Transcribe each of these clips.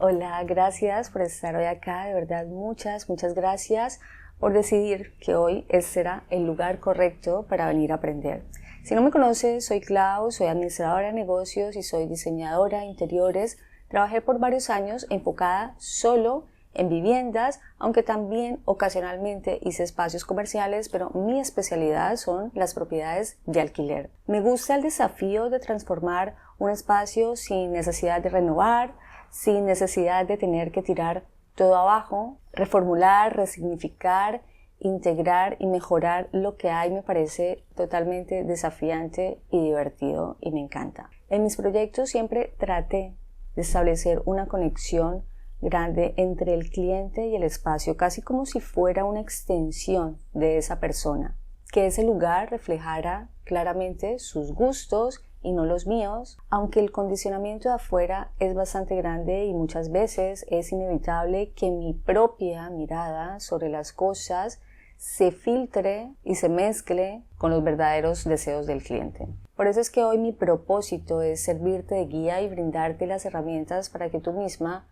Hola, gracias por estar hoy acá, de verdad muchas gracias por decidir que hoy será el lugar correcto para venir a aprender. Si no me conoces, soy Clau, soy administradora de negocios y soy diseñadora de interiores. Trabajé por varios años enfocada solo en viviendas, aunque también ocasionalmente hice espacios comerciales, pero mi especialidad son las propiedades de alquiler. Me gusta el desafío de transformar un espacio sin necesidad de renovar, sin necesidad de tener que tirar todo abajo, reformular, resignificar, integrar y mejorar lo que hay. Me parece totalmente desafiante y divertido y me encanta. En mis proyectos siempre traté de establecer una conexión grande entre el cliente y el espacio, casi como si fuera una extensión de esa persona, que ese lugar reflejara claramente sus gustos y no los míos, aunque el condicionamiento de afuera es bastante grande y muchas veces es inevitable que mi propia mirada sobre las cosas se filtre y se mezcle con los verdaderos deseos del cliente. Por eso es que hoy mi propósito es servirte de guía y brindarte las herramientas para que tú misma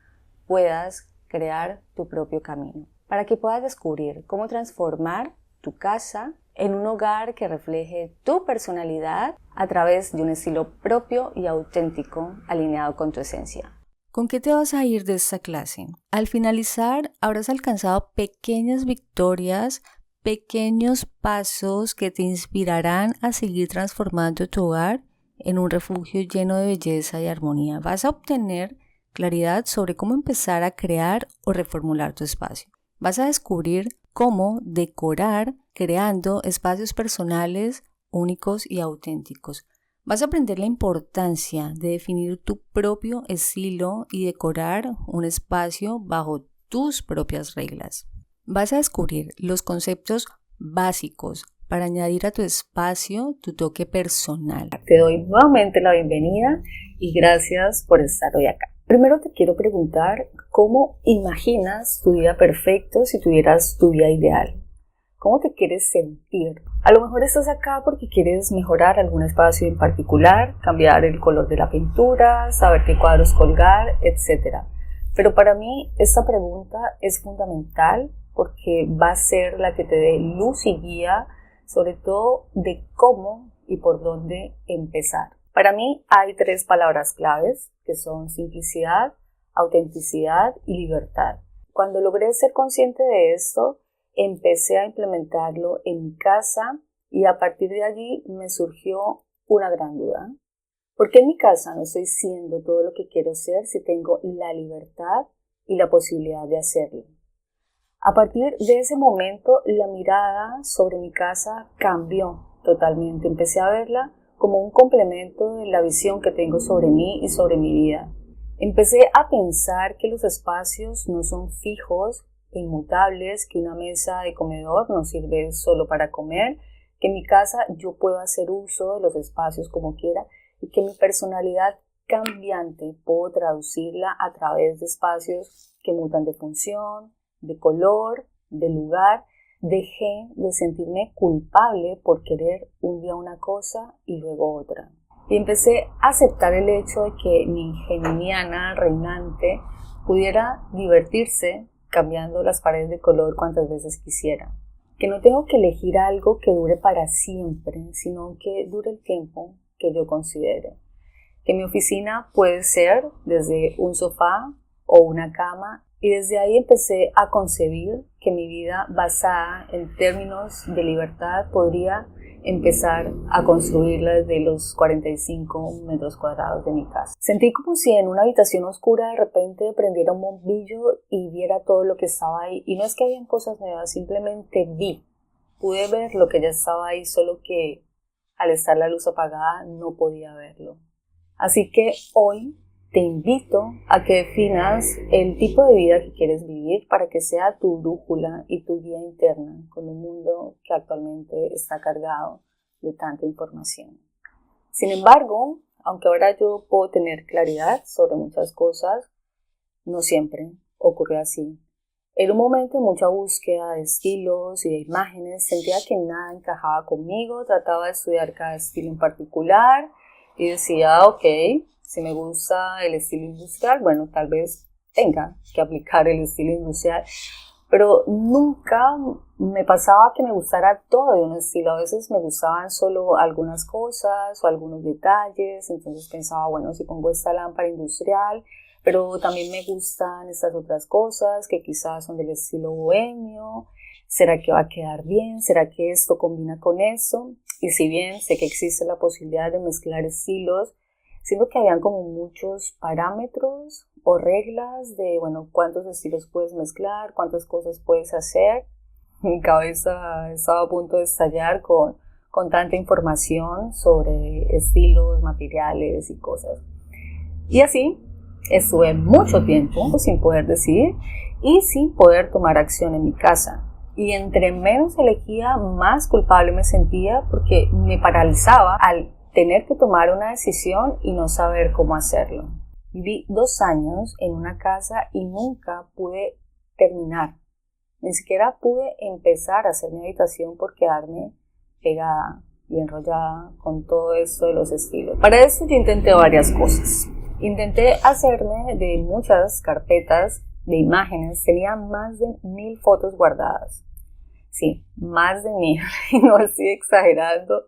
puedas crear tu propio camino, para que puedas descubrir cómo transformar tu casa en un hogar que refleje tu personalidad a través de un estilo propio y auténtico alineado con tu esencia. ¿Con qué te vas a ir de esta clase? Al finalizar, habrás alcanzado pequeñas victorias, pequeños pasos que te inspirarán a seguir transformando tu hogar en un refugio lleno de belleza y armonía. Vas a obtener claridad sobre cómo empezar a crear o reformular tu espacio. Vas a descubrir cómo decorar creando espacios personales, únicos y auténticos. Vas a aprender la importancia de definir tu propio estilo y decorar un espacio bajo tus propias reglas. Vas a descubrir los conceptos básicos para añadir a tu espacio tu toque personal. Te doy nuevamente la bienvenida y gracias por estar hoy acá. Primero te quiero preguntar cómo imaginas tu día perfecto si tuvieras tu día ideal. ¿Cómo te quieres sentir? A lo mejor estás acá porque quieres mejorar algún espacio en particular, cambiar el color de la pintura, saber qué cuadros colgar, etc. Pero para mí esta pregunta es fundamental porque va a ser la que te dé luz y guía, sobre todo de cómo y por dónde empezar. Para mí hay 3 palabras claves que son simplicidad, autenticidad y libertad. Cuando logré ser consciente de esto, empecé a implementarlo en mi casa y a partir de allí me surgió una gran duda. ¿Por qué en mi casa no estoy siendo todo lo que quiero ser si tengo la libertad y la posibilidad de hacerlo? A partir de ese momento, la mirada sobre mi casa cambió totalmente. Empecé a verla como un complemento de la visión que tengo sobre mí y sobre mi vida. Empecé a pensar que los espacios no son fijos e inmutables, que una mesa de comedor no sirve solo para comer, que en mi casa yo puedo hacer uso de los espacios como quiera y que mi personalidad cambiante puedo traducirla a través de espacios que mutan de función, de color, de lugar. Dejé de sentirme culpable por querer un día una cosa y luego otra. Y empecé a aceptar el hecho de que mi geminiana reinante pudiera divertirse cambiando las paredes de color cuantas veces quisiera. Que no tengo que elegir algo que dure para siempre, sino que dure el tiempo que yo considere. Que mi oficina puede ser desde un sofá o una cama. Y desde ahí empecé a concebir que mi vida basada en términos de libertad podría empezar a construirla desde los 45 metros cuadrados de mi casa. Sentí como si en una habitación oscura de repente prendiera un bombillo y viera todo lo que estaba ahí. Y no es que hayan cosas nuevas, simplemente pude ver lo que ya estaba ahí, solo que al estar la luz apagada no podía verlo. Así que hoy te invito a que definas el tipo de vida que quieres vivir para que sea tu brújula y tu guía interna con un mundo que actualmente está cargado de tanta información. Sin embargo, aunque ahora yo puedo tener claridad sobre muchas cosas, no siempre ocurre así. En un momento de mucha búsqueda de estilos y de imágenes, sentía que nada encajaba conmigo, trataba de estudiar cada estilo en particular y decía, ok, si me gusta el estilo industrial, bueno, tal vez tenga que aplicar el estilo industrial, pero nunca me pasaba que me gustara todo de un estilo. A veces me gustaban solo algunas cosas o algunos detalles, entonces pensaba, bueno, si pongo esta lámpara industrial, pero también me gustan estas otras cosas que quizás son del estilo bohemio. ¿Será que va a quedar bien? ¿Será que esto combina con eso? Y si bien sé que existe la posibilidad de mezclar estilos, siento que habían como muchos parámetros o reglas de, bueno, cuántos estilos puedes mezclar, cuántas cosas puedes hacer. Mi cabeza estaba a punto de estallar con tanta información sobre estilos, materiales y cosas. Y así estuve mucho tiempo sin poder decidir y sin poder tomar acción en mi casa. Y entre menos elegía, más culpable me sentía porque me paralizaba al tener que tomar una decisión y no saber cómo hacerlo. Viví 2 años en una casa y nunca pude terminar. Ni siquiera pude empezar a hacer mi habitación por quedarme pegada y enrollada con todo esto de los estilos. Para eso yo intenté varias cosas. Intenté hacerme de muchas carpetas de imágenes. Tenía más de 1000 fotos guardadas. Sí, más de 1000. No estoy exagerando.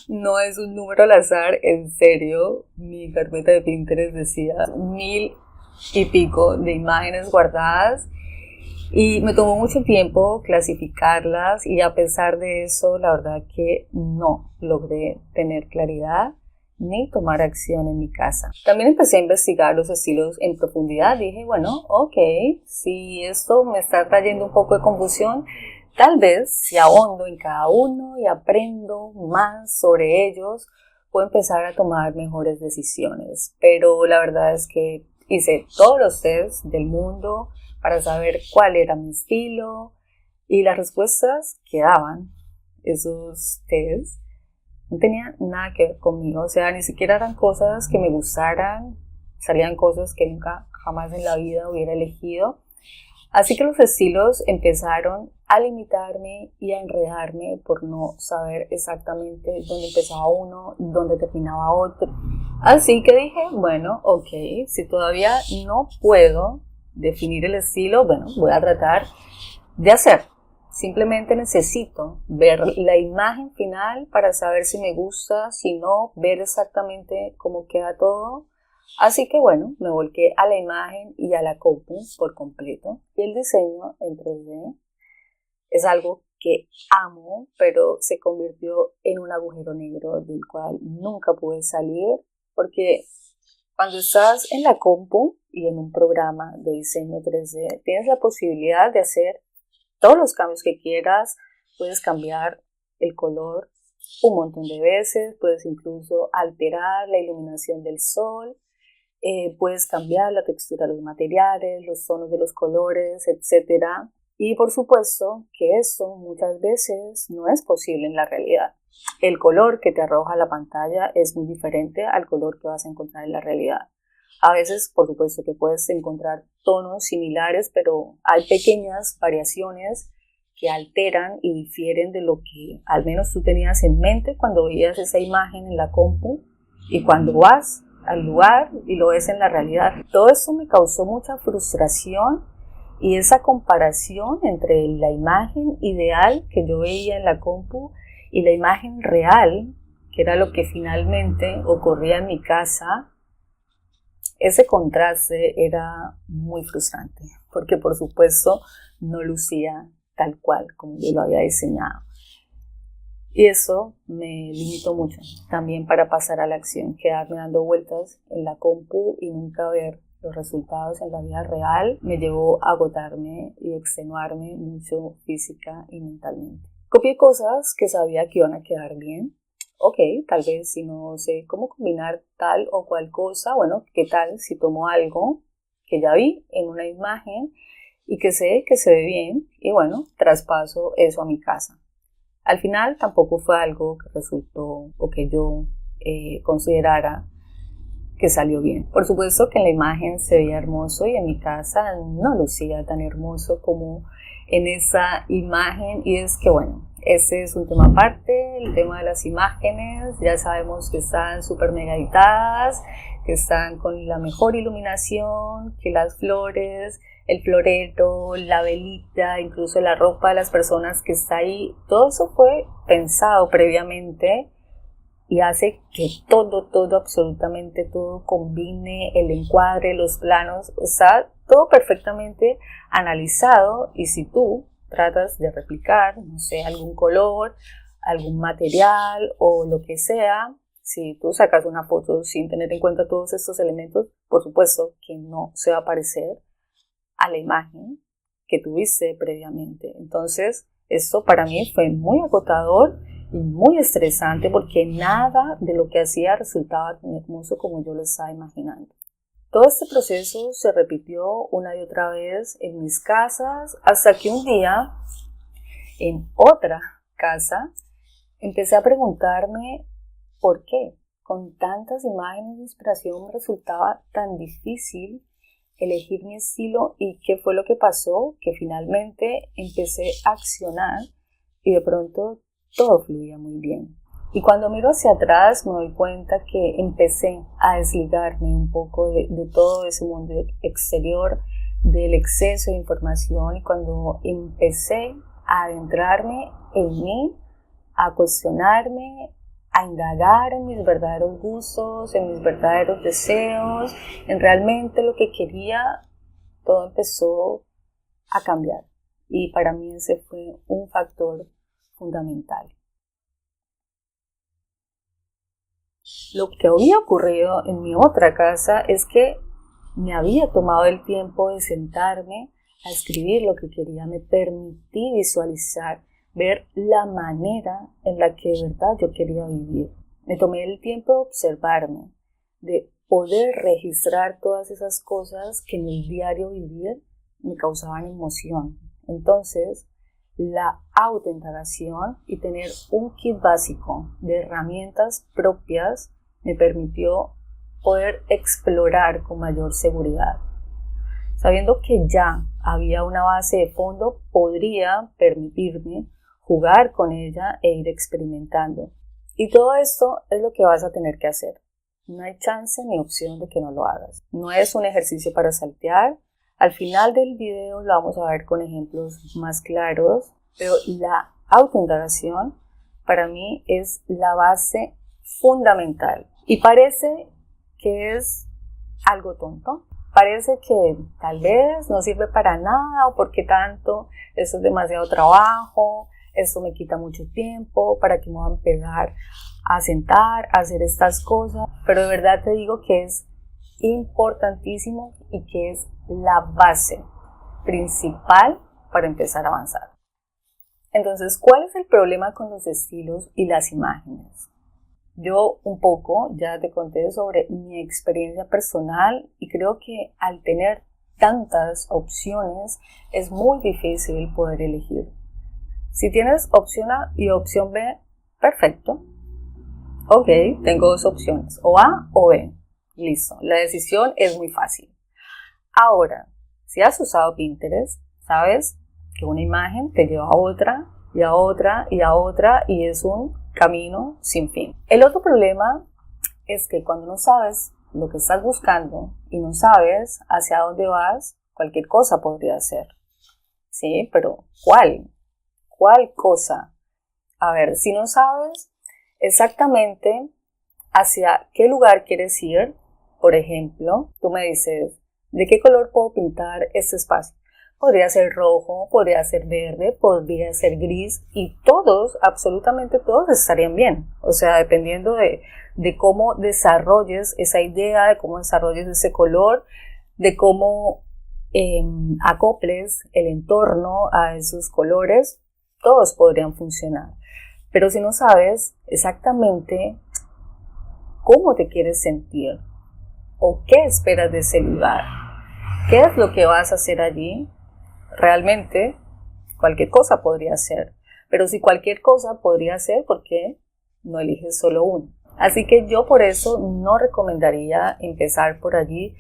No es un número al azar, en serio. Mi carpeta de Pinterest decía 1000 y pico de imágenes guardadas. Y me tomó mucho tiempo clasificarlas y a pesar de eso, la verdad que no logré tener claridad ni tomar acción en mi casa. También empecé a investigar los estilos en profundidad. Dije, bueno, ok, si esto me está trayendo un poco de confusión, tal vez si ahondo en cada uno y aprendo más sobre ellos, puedo empezar a tomar mejores decisiones. Pero la verdad es que hice todos los tests del mundo para saber cuál era mi estilo y las respuestas que daban esos tests no tenían nada que ver conmigo. O sea, ni siquiera eran cosas que me gustaran, salían cosas que nunca jamás en la vida hubiera elegido. Así que los estilos empezaron a limitarme y a enredarme por no saber exactamente dónde empezaba uno, dónde terminaba otro. Así que dije, bueno, ok, si todavía no puedo definir el estilo, bueno, voy a tratar de hacer. Simplemente necesito ver la imagen final para saber si me gusta, si no, ver exactamente cómo queda todo. Así que bueno, me volqué a la imagen y a la compu por completo. Y el diseño en 3D es algo que amo, pero se convirtió en un agujero negro del cual nunca pude salir, porque cuando estás en la compu y en un programa de diseño 3D, tienes la posibilidad de hacer todos los cambios que quieras. Puedes cambiar el color un montón de veces, puedes incluso alterar la iluminación del sol, puedes cambiar la textura de los materiales, los tonos de los colores, etc. Y por supuesto que esto muchas veces no es posible en la realidad. El color que te arroja la pantalla es muy diferente al color que vas a encontrar en la realidad. A veces, por supuesto, que puedes encontrar tonos similares, pero hay pequeñas variaciones que alteran y difieren de lo que al menos tú tenías en mente cuando veías esa imagen en la compu y cuando vas al lugar y lo ves en la realidad. Todo esto me causó mucha frustración y esa comparación entre la imagen ideal que yo veía en la compu y la imagen real, que era lo que finalmente ocurría en mi casa, ese contraste era muy frustrante, porque por supuesto no lucía tal cual como yo lo había diseñado. Y eso me limitó mucho también para pasar a la acción, quedarme dando vueltas en la compu y nunca ver los resultados en la vida real me llevó a agotarme y extenuarme mucho física y mentalmente. Copié cosas que sabía que iban a quedar bien. Ok, tal vez si no sé cómo combinar tal o cual cosa, bueno, ¿qué tal si tomo algo que ya vi en una imagen y que sé que se ve bien y bueno, traspaso eso a mi casa? Al final tampoco fue algo que resultó o que yo considerara que salió bien. Por supuesto que en la imagen se veía hermoso y en mi casa no lucía tan hermoso como en esa imagen, y es que bueno, ese es un tema aparte. El tema de las imágenes, ya sabemos que están súper mega editadas, que están con la mejor iluminación, que las flores, el florero, la velita, incluso la ropa de las personas que está ahí. Todo eso fue pensado previamente y hace que todo, absolutamente todo combine, el encuadre, los planos, está todo perfectamente analizado. Y si tú tratas de replicar, no sé, algún color, algún material o lo que sea, si tú sacas una foto sin tener en cuenta todos estos elementos, por supuesto que no se va a parecer a la imagen que tuviste previamente. Entonces, esto para mí fue muy agotador y muy estresante porque nada de lo que hacía resultaba tan hermoso como yo lo estaba imaginando. Todo este proceso se repitió una y otra vez en mis casas hasta que un día, en otra casa, empecé a preguntarme por qué con tantas imágenes de inspiración me resultaba tan difícil elegir mi estilo y qué fue lo que pasó, que finalmente empecé a accionar y de pronto todo fluía muy bien. Y cuando miro hacia atrás me doy cuenta que empecé a desligarme un poco de todo ese mundo exterior, del exceso de información, y cuando empecé a adentrarme en mí, a cuestionarme, a indagar en mis verdaderos gustos, en mis verdaderos deseos, en realmente lo que quería, todo empezó a cambiar. Y para mí ese fue un factor fundamental. Lo que había ocurrido en mi otra casa es que me había tomado el tiempo de sentarme a escribir lo que quería, me permití visualizar, ver la manera en la que de verdad yo quería vivir. Me tomé el tiempo de observarme, de poder registrar todas esas cosas que en el diario vivir me causaban emoción. Entonces, la autoindagación y tener un kit básico de herramientas propias me permitió poder explorar con mayor seguridad. Sabiendo que ya había una base de fondo, podría permitirme jugar con ella e ir experimentando. Y todo esto es lo que vas a tener que hacer. No hay chance ni opción de que no lo hagas. No es un ejercicio para saltear. Al final del video lo vamos a ver con ejemplos más claros, pero la autoindagación para mí es la base fundamental. Y parece que es algo tonto. Parece que tal vez no sirve para nada, o por qué tanto, esto es demasiado trabajo, esto me quita mucho tiempo, para qué me voy a empezar a sentar, a hacer estas cosas. Pero de verdad te digo que es importantísimo y que es la base principal para empezar a avanzar. Entonces, ¿cuál es el problema con los estilos y las imágenes? Yo un poco ya te conté sobre mi experiencia personal y creo que al tener tantas opciones es muy difícil poder elegir. Si tienes opción A y opción B, perfecto. Ok, tengo dos opciones, o A o B. Listo, la decisión es muy fácil. Ahora, si has usado Pinterest, sabes que una imagen te lleva a otra y a otra y a otra y es un camino sin fin. El otro problema es que cuando no sabes lo que estás buscando y no sabes hacia dónde vas, cualquier cosa podría ser. Sí, pero ¿cuál? ¿Cuál cosa? A ver, si no sabes exactamente hacia qué lugar quieres ir, por ejemplo, tú me dices, ¿de qué color puedo pintar este espacio? Podría ser rojo, podría ser verde, podría ser gris, y todos, absolutamente todos estarían bien. O sea, dependiendo de cómo desarrolles esa idea, de cómo desarrolles ese color, de cómo acoples el entorno a esos colores, todos podrían funcionar. Pero si no sabes exactamente cómo te quieres sentir o qué esperas de ese lugar, qué es lo que vas a hacer allí, realmente cualquier cosa podría ser. Pero si cualquier cosa podría ser, ¿por qué no eliges solo uno? Así que yo por eso no recomendaría empezar por allí.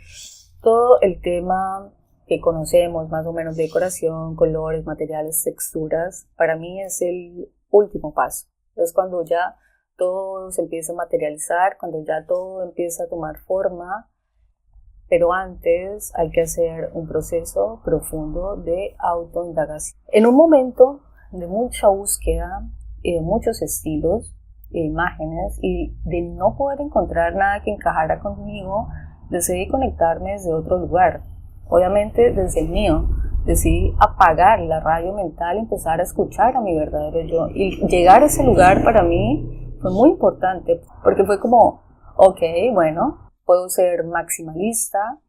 Todo el tema que conocemos más o menos de decoración, colores, materiales, texturas, para mí es el último paso. Es cuando ya todo se empiece a materializar, cuando ya todo empieza a tomar forma, pero antes hay que hacer un proceso profundo de autoindagación. En un momento de mucha búsqueda y de muchos estilos e imágenes y de no poder encontrar nada que encajara conmigo, decidí conectarme desde otro lugar, obviamente desde el mío. Decidí apagar la radio mental y empezar a escuchar a mi verdadero yo. Y llegar a ese lugar para mí fue muy importante, porque fue como, ok, bueno, puedo ser maximalista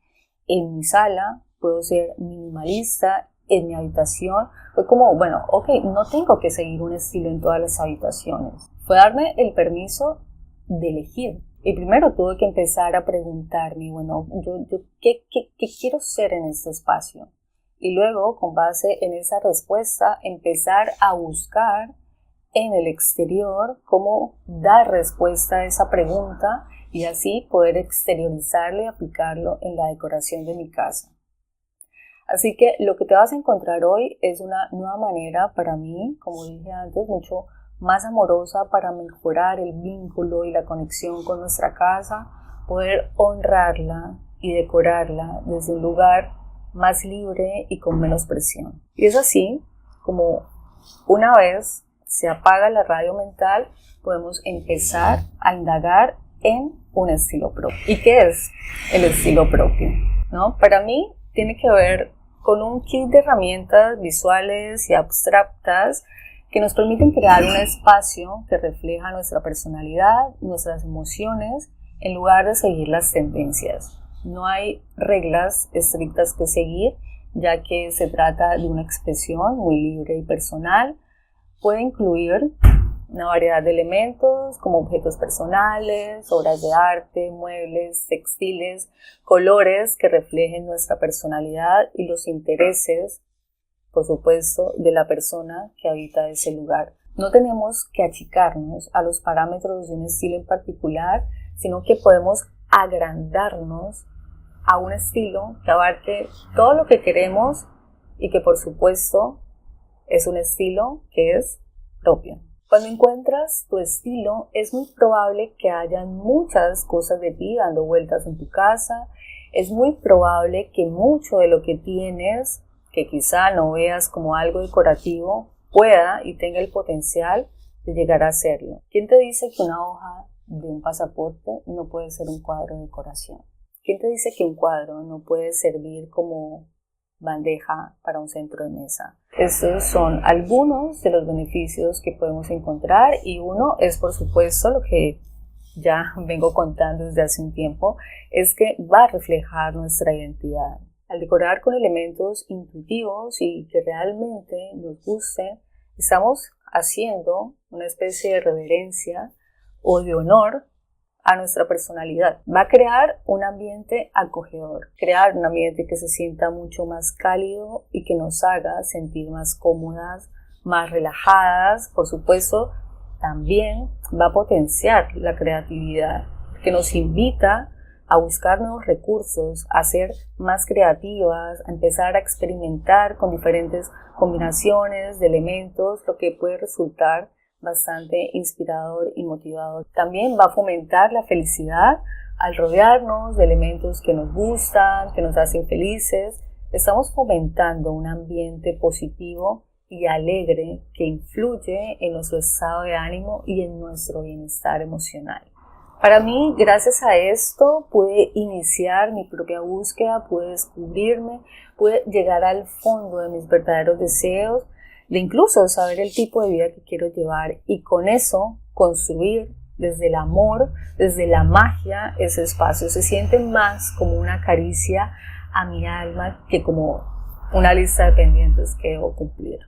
en mi sala, puedo ser minimalista en mi habitación. Fue como, bueno, ok, no tengo que seguir un estilo en todas las habitaciones. Fue darme el permiso de elegir. Y primero tuve que empezar a preguntarme, bueno, ¿qué quiero ser en este espacio? Y luego, con base en esa respuesta, empezar a buscar en el exterior cómo dar respuesta a esa pregunta y así poder exteriorizarlo y aplicarlo en la decoración de mi casa. Así que lo que te vas a encontrar hoy es una nueva manera para mí, como dije antes, mucho más amorosa para mejorar el vínculo y la conexión con nuestra casa, poder honrarla y decorarla desde un lugar más libre y con menos presión. Y es así como una vez se apaga la radio mental, podemos empezar a indagar en un estilo propio. ¿Y qué es el estilo propio? ¿No? Para mí tiene que ver con un kit de herramientas visuales y abstractas que nos permiten crear un espacio que refleja nuestra personalidad, nuestras emociones, en lugar de seguir las tendencias. No hay reglas estrictas que seguir, ya que se trata de una expresión muy libre y personal. Puede incluir una variedad de elementos como objetos personales, obras de arte, muebles, textiles, colores que reflejen nuestra personalidad y los intereses, por supuesto, de la persona que habita ese lugar. No tenemos que achicarnos a los parámetros de un estilo en particular, sino que podemos agrandarnos a un estilo que abarque todo lo que queremos y que por supuesto es un estilo que es propio. Cuando encuentras tu estilo, es muy probable que hayan muchas cosas de ti dando vueltas en tu casa. Es muy probable que mucho de lo que tienes, que quizá no veas como algo decorativo, pueda y tenga el potencial de llegar a serlo. ¿Quién te dice que una hoja de un pasaporte no puede ser un cuadro de decoración? ¿Quién te dice que un cuadro no puede servir como bandeja para un centro de mesa? Estos son algunos de los beneficios que podemos encontrar y uno es, por supuesto, lo que ya vengo contando desde hace un tiempo, es que va a reflejar nuestra identidad. Al decorar con elementos intuitivos y que realmente nos gusten, estamos haciendo una especie de reverencia o de honor a nuestra personalidad. Va a crear un ambiente acogedor, crear un ambiente que se sienta mucho más cálido y que nos haga sentir más cómodas, más relajadas. Por supuesto, también va a potenciar la creatividad, que nos invita a buscar nuevos recursos, a ser más creativas, a empezar a experimentar con diferentes combinaciones de elementos, lo que puede resultar bastante inspirador y motivador. También va a fomentar la felicidad al rodearnos de elementos que nos gustan, que nos hacen felices. Estamos fomentando un ambiente positivo y alegre que influye en nuestro estado de ánimo y en nuestro bienestar emocional. Para mí, gracias a esto, pude iniciar mi propia búsqueda, pude descubrirme, pude llegar al fondo de mis verdaderos deseos, de incluso saber el tipo de vida que quiero llevar y con eso construir desde el amor, desde la magia, ese espacio. Se siente más como una caricia a mi alma que como una lista de pendientes que debo cumplir.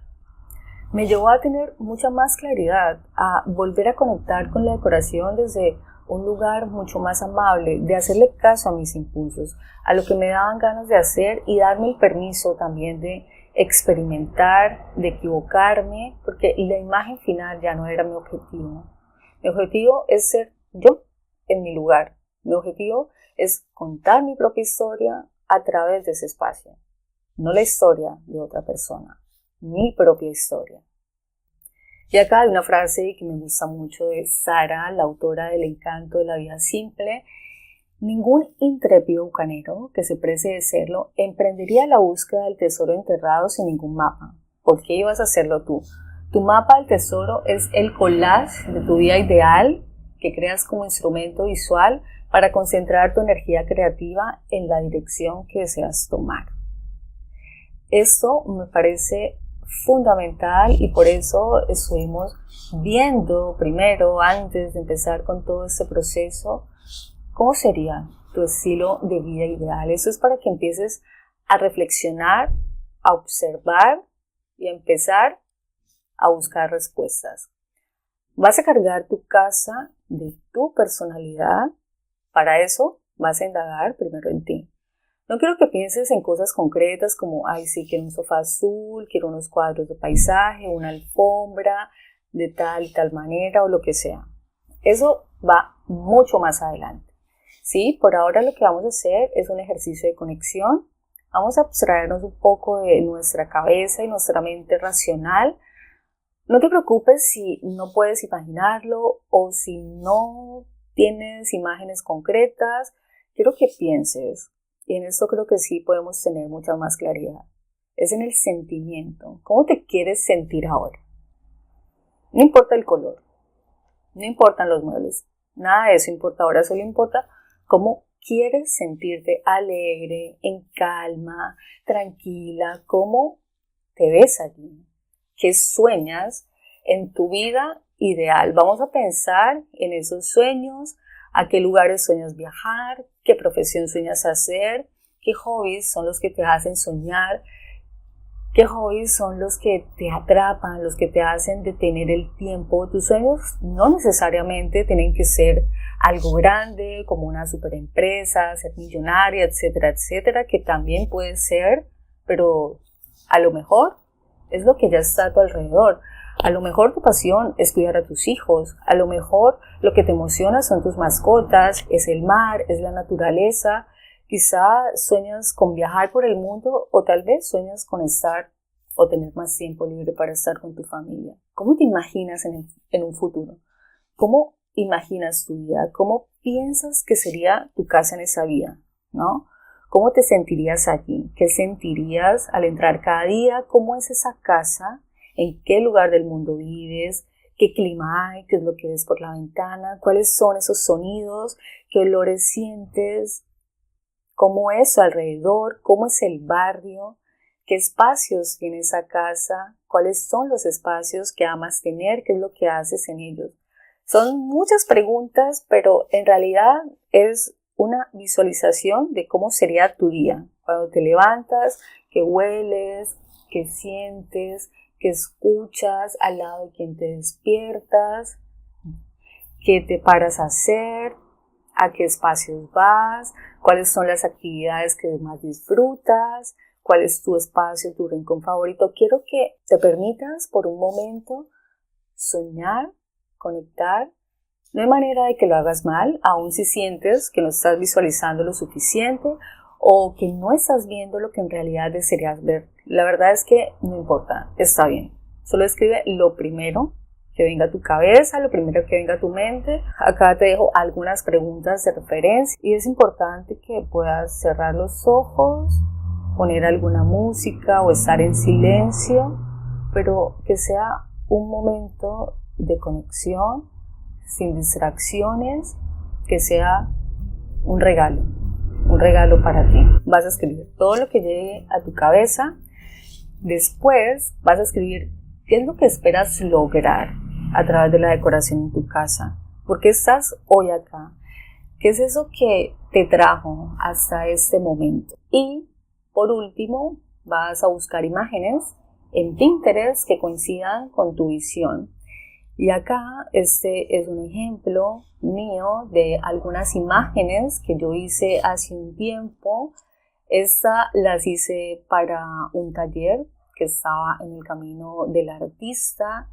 Me llevó a tener mucha más claridad, a volver a conectar con la decoración desde un lugar mucho más amable, de hacerle caso a mis impulsos, a lo que me daban ganas de hacer y darme el permiso también de experimentar, de equivocarme, porque la imagen final ya no era mi objetivo. Mi objetivo es ser yo en mi lugar. Mi objetivo es contar mi propia historia a través de ese espacio, no la historia de otra persona, mi propia historia. Y acá hay una frase que me gusta mucho de Sara, la autora del Encanto de la Vida Simple. Ningún intrépido bucanero que se precie de serlo emprendería la búsqueda del tesoro enterrado sin ningún mapa. ¿Por qué ibas a hacerlo tú? Tu mapa del tesoro es el collage de tu vida ideal que creas como instrumento visual para concentrar tu energía creativa en la dirección que deseas tomar. Esto me parece fundamental y por eso estuvimos viendo primero, antes de empezar con todo este proceso, cómo sería tu estilo de vida ideal. Eso es para que empieces a reflexionar, a observar y a empezar a buscar respuestas. Vas a cargar tu casa de tu personalidad. Para eso vas a indagar primero en ti. No quiero que pienses en cosas concretas como, ay, sí, quiero un sofá azul, quiero unos cuadros de paisaje, una alfombra de tal y tal manera o lo que sea. Eso va mucho más adelante. Sí, por ahora lo que vamos a hacer es un ejercicio de conexión. Vamos a abstraernos un poco de nuestra cabeza y nuestra mente racional. No te preocupes si no puedes imaginarlo o si no tienes imágenes concretas. Quiero que pienses, y en esto creo que sí podemos tener mucha más claridad. Es en el sentimiento. ¿Cómo te quieres sentir ahora? No importa el color, no importan los muebles, nada de eso importa ahora, solo importa cómo quieres sentirte alegre, en calma, tranquila, cómo te ves allí, qué sueñas en tu vida ideal. Vamos a pensar en esos sueños, a qué lugares sueñas viajar, qué profesión sueñas hacer, qué hobbies son los que te hacen soñar, qué hobbies son los que te atrapan, los que te hacen detener el tiempo. Tus sueños no necesariamente tienen que ser algo grande, como una superempresa, ser millonaria, etcétera, etcétera, que también puede ser, pero a lo mejor es lo que ya está a tu alrededor. A lo mejor tu pasión es cuidar a tus hijos, a lo mejor lo que te emociona son tus mascotas, es el mar, es la naturaleza. Quizá sueñas con viajar por el mundo o tal vez sueñas con estar o tener más tiempo libre para estar con tu familia. ¿Cómo te imaginas en un futuro? ¿Cómo imaginas tu vida? ¿Cómo piensas que sería tu casa en esa vida? ¿No? ¿Cómo te sentirías allí? ¿Qué sentirías al entrar cada día? ¿Cómo es esa casa? ¿En qué lugar del mundo vives? ¿Qué clima hay? ¿Qué es lo que ves por la ventana? ¿Cuáles son esos sonidos? ¿Qué olores sientes? ¿Cómo es su alrededor? ¿Cómo es el barrio? ¿Qué espacios tiene esa casa? ¿Cuáles son los espacios que amas tener? ¿Qué es lo que haces en ellos? Son muchas preguntas, pero en realidad es una visualización de cómo sería tu día. Cuando te levantas, qué hueles, qué sientes, qué escuchas, al lado de quién te despiertas, qué te paras a hacer, a qué espacios vas, cuáles son las actividades que más disfrutas, cuál es tu espacio, tu rincón favorito. Quiero que te permitas por un momento soñar, conectar. No hay manera de que lo hagas mal, aun si sientes que no estás visualizando lo suficiente o que no estás viendo lo que en realidad desearías ver. La verdad es que no importa, está bien. Solo escribe lo primero que venga a tu cabeza, lo primero que venga a tu mente. Acá te dejo algunas preguntas de referencia y es importante que puedas cerrar los ojos, poner alguna música o estar en silencio, pero que sea un momento de conexión, sin distracciones, que sea un regalo para ti. Vas a escribir todo lo que llegue a tu cabeza. Después vas a escribir qué es lo que esperas lograr a través de la decoración en tu casa. ¿Por qué estás hoy acá? ¿Qué es eso que te trajo hasta este momento? Y por último, vas a buscar imágenes en Pinterest que coincidan con tu visión. Y acá este es un ejemplo mío de algunas imágenes que yo hice hace un tiempo. Estas las hice para un taller que estaba en el camino del artista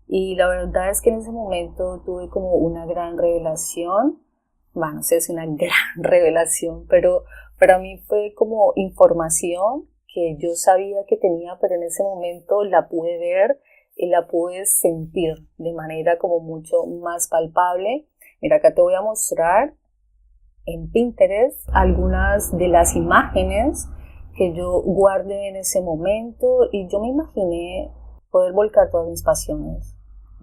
y la verdad es que en ese momento tuve como una gran revelación. Bueno, no sé si una gran revelación, pero para mí fue como información que yo sabía que tenía, pero en ese momento la pude ver la puedes sentir de manera como mucho más palpable. Mira, acá te voy a mostrar en Pinterest algunas de las imágenes que yo guardé en ese momento y yo me imaginé poder volcar todas mis pasiones,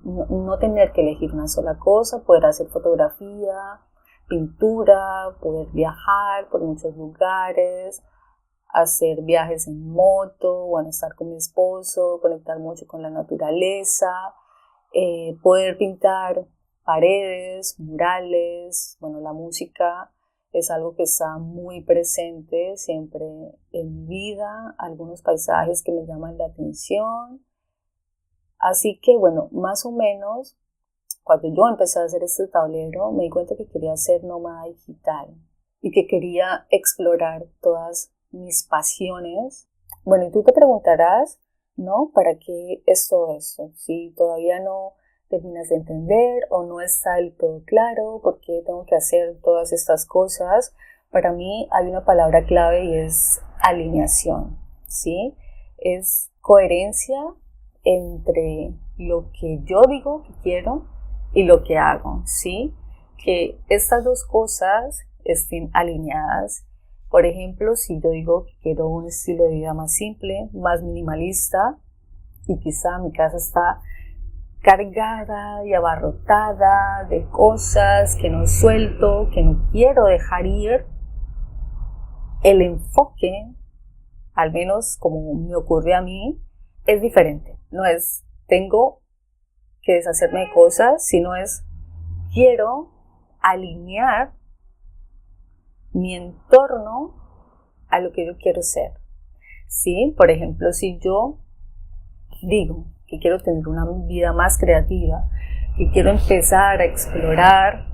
no tener que elegir una sola cosa, poder hacer fotografía, pintura, poder viajar por muchos lugares, hacer viajes en moto, bueno, estar con mi esposo, conectar mucho con la naturaleza, poder pintar paredes, murales, bueno, la música es algo que está muy presente siempre en mi vida, algunos paisajes que me llaman la atención. Así que, bueno, más o menos, cuando yo empecé a hacer este tablero, me di cuenta que quería ser nómada digital y que quería explorar todas mis pasiones. Bueno, y tú te preguntarás, ¿no? ¿Para qué es todo esto? Si todavía no terminas de entender o no está del todo claro por qué tengo que hacer todas estas cosas, para mí hay una palabra clave y es alineación, ¿sí? Es coherencia entre lo que yo digo que quiero y lo que hago, ¿sí? Que estas dos cosas estén alineadas. Por ejemplo, si yo digo que quiero un estilo de vida más simple, más minimalista, y quizá mi casa está cargada y abarrotada de cosas que no suelto, que no quiero dejar ir, el enfoque, al menos como me ocurre a mí, es diferente. No es tengo que deshacerme de cosas, sino es quiero alinear mi entorno a lo que yo quiero ser. ¿Sí? Por ejemplo, si yo digo que quiero tener una vida más creativa, que quiero empezar a explorar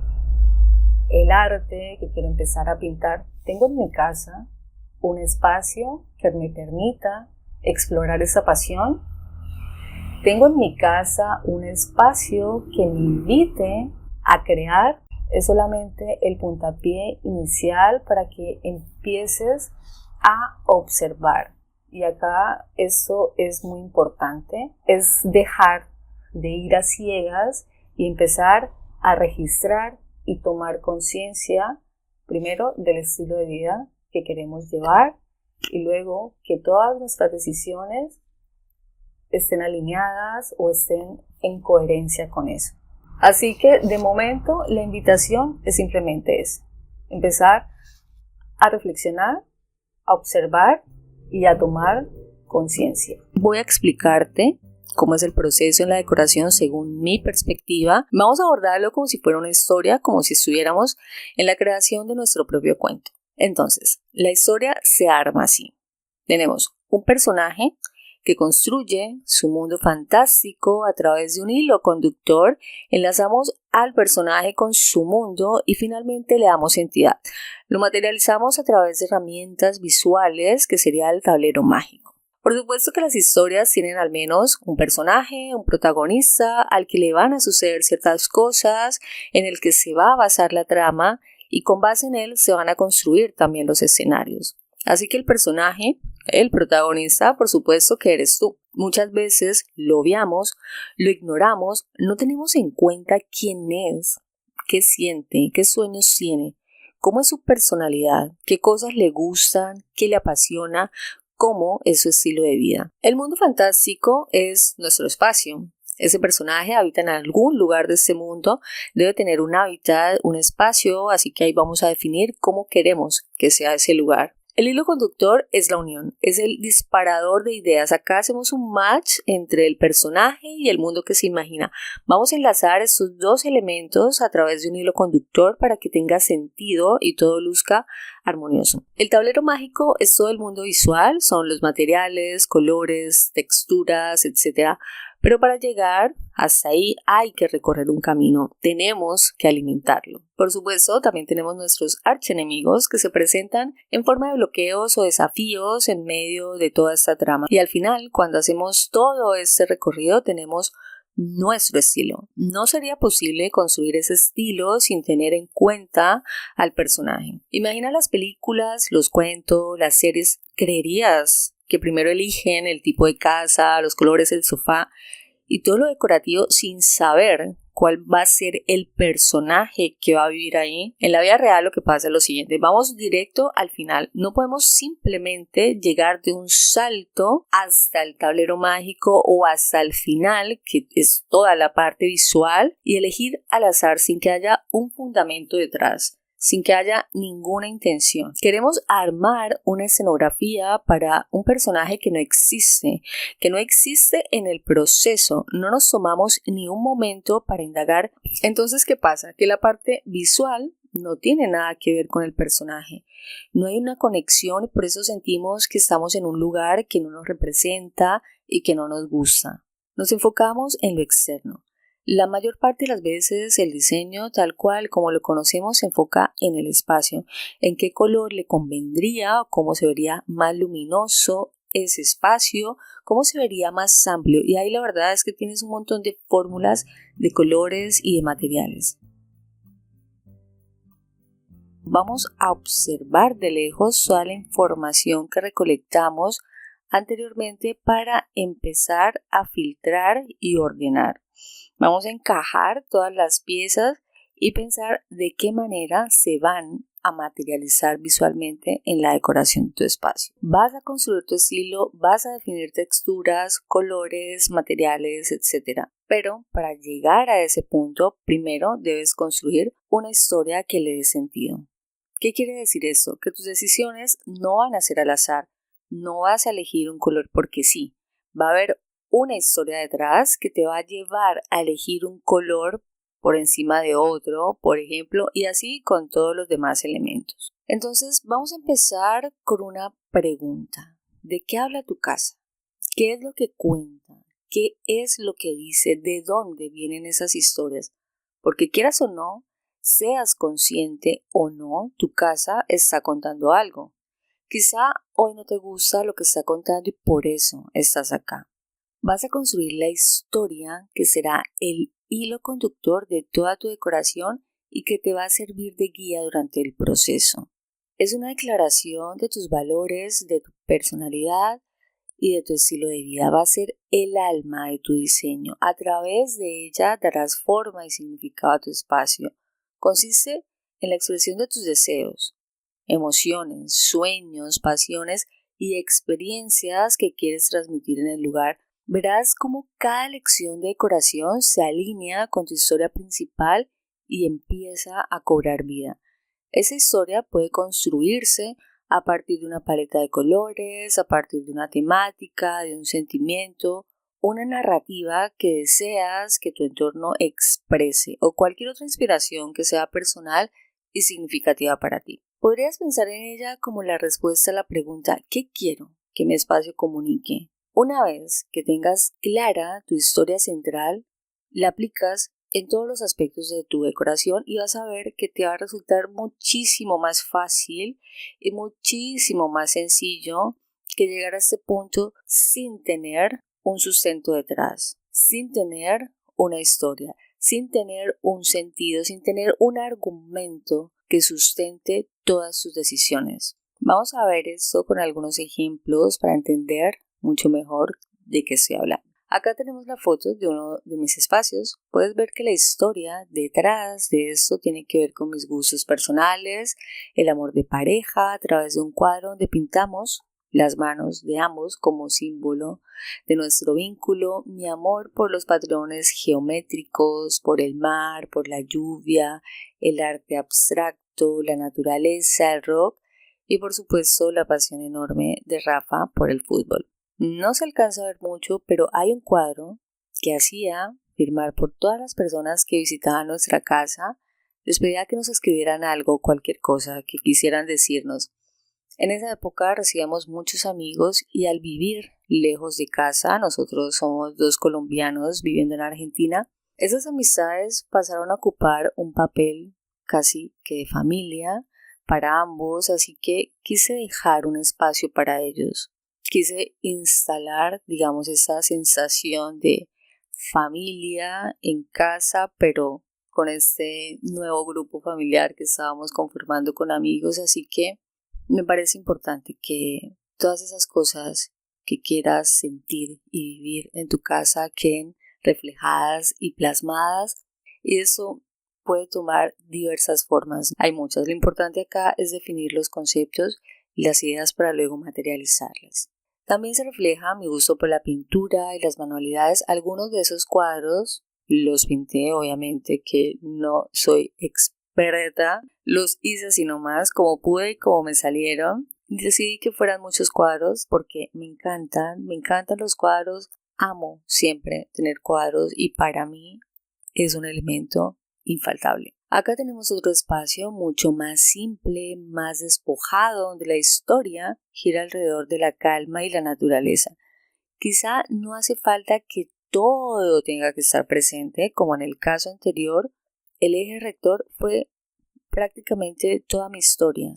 el arte, que quiero empezar a pintar, tengo en mi casa un espacio que me permita explorar esa pasión. Tengo en mi casa un espacio que me invite a crear. Es solamente el puntapié inicial para que empieces a observar. Y acá eso es muy importante, es dejar de ir a ciegas y empezar a registrar y tomar conciencia primero del estilo de vida que queremos llevar y luego que todas nuestras decisiones estén alineadas o estén en coherencia con eso. Así que de momento la invitación es simplemente esa, empezar a reflexionar, a observar y a tomar conciencia. Voy a explicarte cómo es el proceso en la decoración según mi perspectiva. Vamos a abordarlo como si fuera una historia, como si estuviéramos en la creación de nuestro propio cuento. Entonces, la historia se arma así. Tenemos un personaje que construye su mundo fantástico a través de un hilo conductor, enlazamos al personaje con su mundo y finalmente le damos entidad. Lo materializamos a través de herramientas visuales que sería el tablero mágico. Por supuesto que las historias tienen al menos un personaje, un protagonista al que le van a suceder ciertas cosas, en el que se va a basar la trama y con base en él se van a construir también los escenarios. Así que el personaje, el protagonista, por supuesto que eres tú. Muchas veces lo obviamos, lo ignoramos, no tenemos en cuenta quién es, qué siente, qué sueños tiene, cómo es su personalidad, qué cosas le gustan, qué le apasiona, cómo es su estilo de vida. El mundo fantástico es nuestro espacio. Ese personaje habita en algún lugar de este mundo, debe tener un hábitat, un espacio, así que ahí vamos a definir cómo queremos que sea ese lugar. El hilo conductor es la unión, es el disparador de ideas. Acá hacemos un match entre el personaje y el mundo que se imagina. Vamos a enlazar estos dos elementos a través de un hilo conductor para que tenga sentido y todo luzca armonioso. El tablero mágico es todo el mundo visual, son los materiales, colores, texturas, etc. Pero para llegar hasta ahí hay que recorrer un camino, tenemos que alimentarlo. Por supuesto, también tenemos nuestros archienemigos que se presentan en forma de bloqueos o desafíos en medio de toda esta trama. Y al final, cuando hacemos todo este recorrido, tenemos nuestro estilo. No sería posible construir ese estilo sin tener en cuenta al personaje. Imagina las películas, los cuentos, las series, creerías que primero eligen el tipo de casa, los colores del sofá y todo lo decorativo sin saber cuál va a ser el personaje que va a vivir ahí. En la vida real lo que pasa es lo siguiente, vamos directo al final. No podemos simplemente llegar de un salto hasta el tablero mágico o hasta el final, que es toda la parte visual, y elegir al azar sin que haya un fundamento detrás, sin que haya ninguna intención. Queremos armar una escenografía para un personaje que no existe en el proceso. No nos tomamos ni un momento para indagar. Entonces, ¿qué pasa? Que la parte visual no tiene nada que ver con el personaje. No hay una conexión y por eso sentimos que estamos en un lugar que no nos representa y que no nos gusta. Nos enfocamos en lo externo. La mayor parte de las veces el diseño tal cual como lo conocemos se enfoca en el espacio, en qué color le convendría o cómo se vería más luminoso ese espacio, cómo se vería más amplio, y ahí la verdad es que tienes un montón de fórmulas de colores y de materiales. Vamos a observar de lejos toda la información que recolectamos anteriormente para empezar a filtrar y ordenar. Vamos a encajar todas las piezas y pensar de qué manera se van a materializar visualmente en la decoración de tu espacio. Vas a construir tu estilo, vas a definir texturas, colores, materiales, etc. Pero para llegar a ese punto, primero debes construir una historia que le dé sentido. ¿Qué quiere decir esto? Que tus decisiones no van a ser al azar. No vas a elegir un color porque sí. Va a haber una historia detrás que te va a llevar a elegir un color por encima de otro, por ejemplo, y así con todos los demás elementos. Entonces, vamos a empezar con una pregunta. ¿De qué habla tu casa? ¿Qué es lo que cuenta? ¿Qué es lo que dice? ¿De dónde vienen esas historias? Porque quieras o no, seas consciente o no, tu casa está contando algo. Quizá hoy no te gusta lo que está contando y por eso estás acá. Vas a construir la historia que será el hilo conductor de toda tu decoración y que te va a servir de guía durante el proceso. Es una declaración de tus valores, de tu personalidad y de tu estilo de vida. Va a ser el alma de tu diseño. A través de ella darás forma y significado a tu espacio. Consiste en la expresión de tus deseos, emociones, sueños, pasiones y experiencias que quieres transmitir en el lugar. Verás cómo cada elección de decoración se alinea con tu historia principal y empieza a cobrar vida. Esa historia puede construirse a partir de una paleta de colores, a partir de una temática, de un sentimiento, una narrativa que deseas que tu entorno exprese o cualquier otra inspiración que sea personal y significativa para ti. Podrías pensar en ella como la respuesta a la pregunta ¿qué quiero que mi espacio comunique? Una vez que tengas clara tu historia central, la aplicas en todos los aspectos de tu decoración y vas a ver que te va a resultar muchísimo más fácil y muchísimo más sencillo que llegar a este punto sin tener un sustento detrás, sin tener una historia, sin tener un sentido, sin tener un argumento que sustente todas sus decisiones. Vamos a ver esto con algunos ejemplos para entender mucho mejor de qué estoy hablando. Acá tenemos la foto de uno de mis espacios. Puedes ver que la historia detrás de esto tiene que ver con mis gustos personales, el amor de pareja a través de un cuadro donde pintamos las manos de ambos como símbolo de nuestro vínculo, mi amor por los patrones geométricos, por el mar, por la lluvia, el arte abstracto, la naturaleza, el rock y por supuesto la pasión enorme de Rafa por el fútbol. No se alcanza a ver mucho, pero hay un cuadro que hacía firmar por todas las personas que visitaban nuestra casa. Les pedía que nos escribieran algo, cualquier cosa que quisieran decirnos. En esa época recibíamos muchos amigos y al vivir lejos de casa, nosotros somos 2 colombianos viviendo en Argentina, esas amistades pasaron a ocupar un papel casi que de familia para ambos, así que quise dejar un espacio para ellos. Quise instalar, digamos, esa sensación de familia en casa, pero con este nuevo grupo familiar que estábamos conformando con amigos, así que me parece importante que todas esas cosas que quieras sentir y vivir en tu casa queden reflejadas y plasmadas, y eso puede tomar diversas formas. Hay muchas. Lo importante acá es definir los conceptos y las ideas para luego materializarlas. También se refleja mi gusto por la pintura y las manualidades. Algunos de esos cuadros los pinté, obviamente que no soy experta, los hice así nomás, como pude y como me salieron. Decidí que fueran muchos cuadros porque me encantan los cuadros, amo siempre tener cuadros y para mí es un elemento infaltable. Acá tenemos otro espacio mucho más simple, más despojado, donde la historia gira alrededor de la calma y la naturaleza. Quizá no hace falta que todo tenga que estar presente, como en el caso anterior, el eje rector fue prácticamente toda mi historia,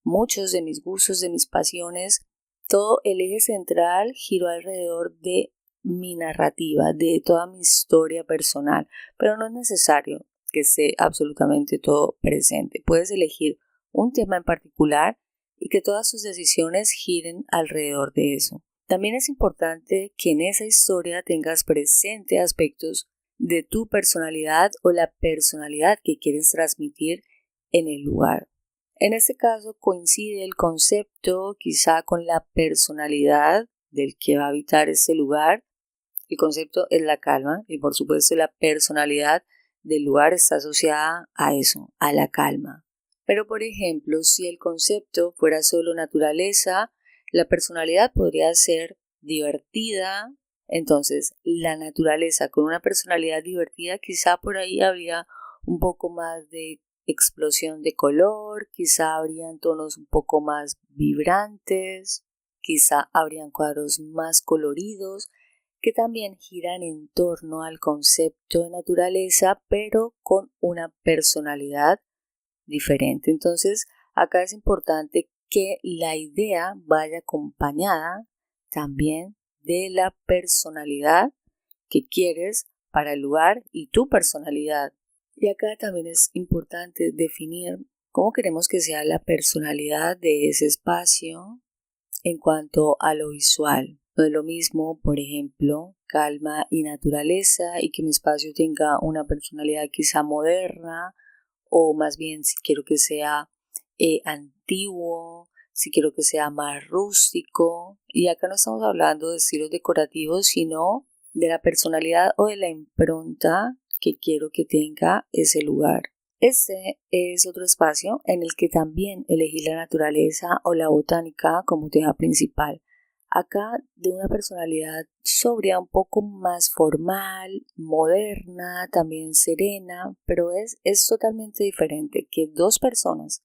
muchos de mis gustos, de mis pasiones, todo el eje central giró alrededor de mi narrativa, de toda mi historia personal, pero no es necesario que esté absolutamente todo presente. Puedes elegir un tema en particular y que todas tus decisiones giren alrededor de eso. También es importante que en esa historia tengas presente aspectos de tu personalidad o la personalidad que quieres transmitir en el lugar. En este caso coincide el concepto quizá con la personalidad del que va a habitar este lugar. El concepto es la calma y por supuesto la personalidad del lugar está asociada a eso, a la calma. Pero por ejemplo, si el concepto fuera solo naturaleza, la personalidad podría ser divertida. Entonces, la naturaleza con una personalidad divertida, quizá por ahí habría un poco más de explosión de color, quizá habrían tonos un poco más vibrantes, quizá habrían cuadros más coloridos que también giran en torno al concepto de naturaleza, pero con una personalidad diferente. Entonces, acá es importante que la idea vaya acompañada también de la personalidad que quieres para el lugar y tu personalidad. Y acá también es importante definir cómo queremos que sea la personalidad de ese espacio en cuanto a lo visual. No es lo mismo, por ejemplo, calma y naturaleza y que mi espacio tenga una personalidad quizá moderna o más bien si quiero que sea antiguo, si quiero que sea más rústico. Y acá no estamos hablando de estilos decorativos, sino de la personalidad o de la impronta que quiero que tenga ese lugar. Este es otro espacio en el que también elegí la naturaleza o la botánica como tema principal. Acá de una personalidad sobria, un poco más formal, moderna, también serena, pero es totalmente diferente que dos personas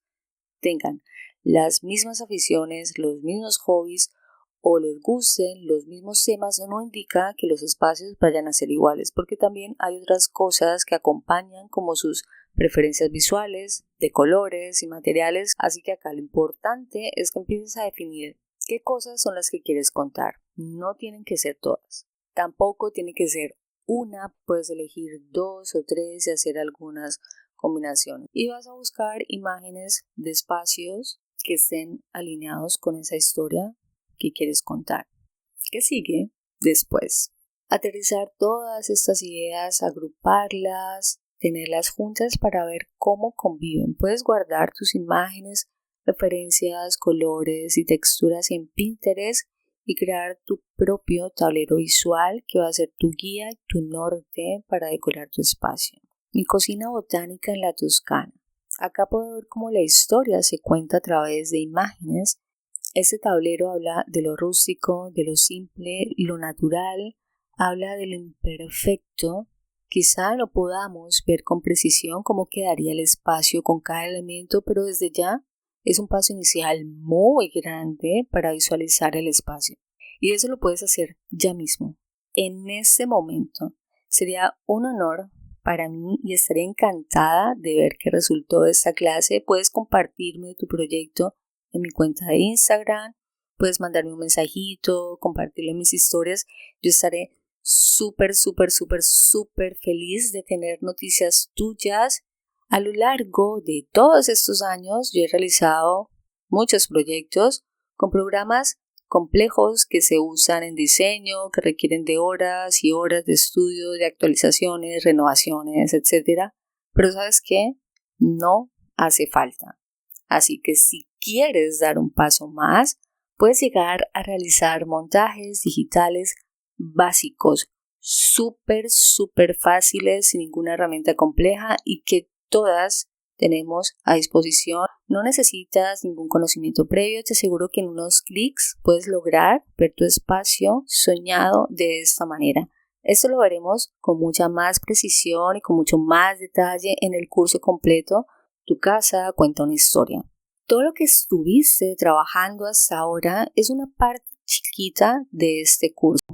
tengan las mismas aficiones, los mismos hobbies o les gusten los mismos temas. No indica que los espacios vayan a ser iguales, porque también hay otras cosas que acompañan como sus preferencias visuales, de colores y materiales, así que acá lo importante es que empieces a definir qué cosas son las que quieres contar. No tienen que ser todas, tampoco tiene que ser una, puedes elegir 2 o 3 y hacer algunas combinaciones. Y vas a buscar imágenes de espacios que estén alineados con esa historia que quieres contar. ¿Qué sigue después? Aterrizar todas estas ideas, agruparlas, tenerlas juntas para ver cómo conviven. Puedes guardar tus imágenes, referencias, colores y texturas en Pinterest y crear tu propio tablero visual que va a ser tu guía y tu norte para decorar tu espacio. Mi cocina botánica en la Toscana. Acá puedo ver cómo la historia se cuenta a través de imágenes. Este tablero habla de lo rústico, de lo simple, lo natural, habla de lo imperfecto. Quizá no podamos ver con precisión cómo quedaría el espacio con cada elemento, pero desde ya es un paso inicial muy grande para visualizar el espacio. Y eso lo puedes hacer ya mismo, en este momento. Sería un honor para mí y estaré encantada de ver qué resultó de esta clase. Puedes compartirme tu proyecto en mi cuenta de Instagram, puedes mandarme un mensajito, compartirlo en mis historias. Yo estaré súper feliz de tener noticias tuyas. A lo largo de todos estos años yo he realizado muchos proyectos con programas complejos que se usan en diseño, que requieren de horas y horas de estudio, de actualizaciones, renovaciones, etc. Pero ¿sabes qué? No hace falta. Así que si quieres dar un paso más, puedes llegar a realizar montajes digitales básicos, súper fáciles, sin ninguna herramienta compleja y que todas tenemos a disposición. No necesitas ningún conocimiento previo. Te aseguro que en unos clics puedes lograr ver tu espacio soñado de esta manera. Esto lo veremos con mucha más precisión y con mucho más detalle en el curso completo Tu casa cuenta una historia. Todo lo que estuviste trabajando hasta ahora es una parte chiquita de este curso.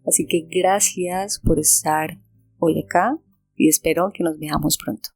Así que gracias por estar hoy acá y espero que nos veamos pronto.